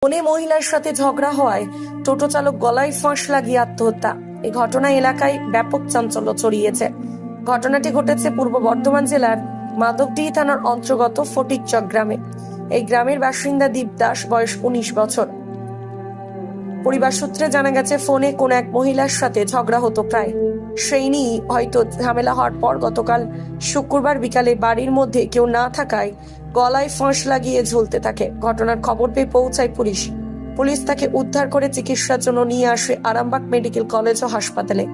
ফোনে মহিলার সাথে ঝগড়া হওয়ায় টোটো চালক গলায় ফাঁস লাগিয়ে আত্মহত্যা। এই ঘটনা এলাকায় ব্যাপক চাঞ্চল্য ছড়িয়েছে। ঘটনাটি ঘটেছে পূর্ব বর্ধমান জেলার মাধবডীহি থানার অন্তর্গত ফটিকচক গ্রামে। এই গ্রামের বাসিন্দা দীপ দাস, বয়স 19 বছর। পরিবার সূত্রে জানা গেছে, ফোনে কোন এক মহিলার সাথে ঝগড়া হতো প্রায়। সেই নিয়ে হয়তো ঝামেলা হওয়ার পর গতকাল শুক্রবার বিকালে বাড়ির মধ্যে কেউ না থাকায় গলায় ফাঁস লাগিয়ে ঝুলতে থাকে। ঘটনার খবর পেয়ে পৌঁছায় পুলিশ। পুলিশ তাকে উদ্ধার করে চিকিৎসার জন্য নিয়ে আসে আরামবাগ মেডিকেল কলেজ ও হাসপাতালে।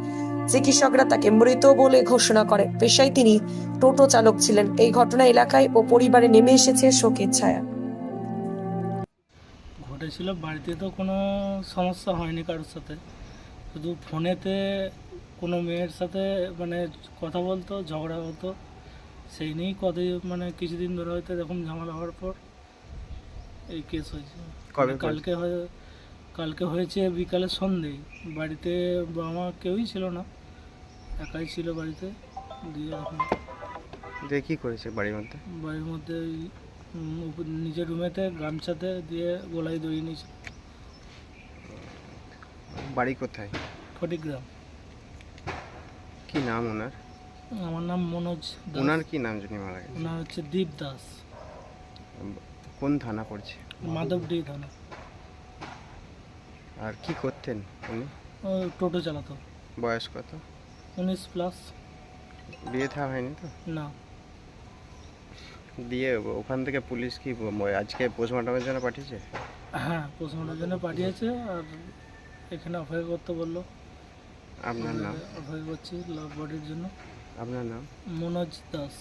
চিকিৎসকরা তাকে মৃত বলে ঘোষণা করে। পেশায় তিনি টোটো চালক ছিলেন। এই ঘটনা এলাকায় ও পরিবারে নেমে এসেছে শোকের ছায়া। ঘটেছিল বাড়িতে তো কোনো সমস্যা হয়নি কারোর সাথে, শুধু ফোনেতে কোনো মেয়ের সাথে মানে কথা বলতো, ঝগড়া হতো, সেই নিয়েই মানে কিছুদিন ধরে হয়তো এরকম ঝামেলা হওয়ার পর এই কেস হয়েছে। কালকে হয়েছে বিকালে সন্ধ্যেই। বাড়িতে বাবা মা কেউই ছিল না, একাই ছিল বাড়িতে। দিয়ে এখন কী করেছে বাড়ির মধ্যে নিজের রুমেতে গামছাতে দিয়ে গলায় দড়ি নিয়েছে। বাড়ি কোথায়? ফটিকগ্রাম। কি নাম ওনার? আমার নাম মনোজ দাস। ওনার কি নাম জানি মারা গেছে? ওনার হচ্ছে দীপ দাস। কোন থানা পড়ছে? মাধবডীহি থানা। আর কি করতেন উনি? ও টোটো চালাতো। বয়স কত? 19+। বিয়ে থা হয়নি তো? না। দিয়ে ওখান থেকে পুলিশ কি আজকে পোস্টমর্টমের জন্য পাঠিয়েছে? হ্যাঁ, পোস্টমর্টমের জন্য পাঠিয়েছে। আর এখানে অপেক্ষা করতে বললো। আপনার নাম? অপেক্ষা করছি বডির জন্য। আপনার নাম? মনোজ দাস।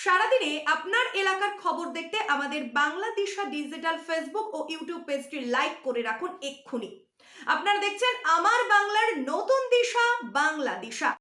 সারাদিনে আপনার এলাকার খবর দেখতে আমাদের বাংলাদেশা ডিজিটাল ফেসবুক ও ইউটিউব পেজটি লাইক করে রাখুন এক্ষুনি। আপনারা দেখছেন আমার বাংলার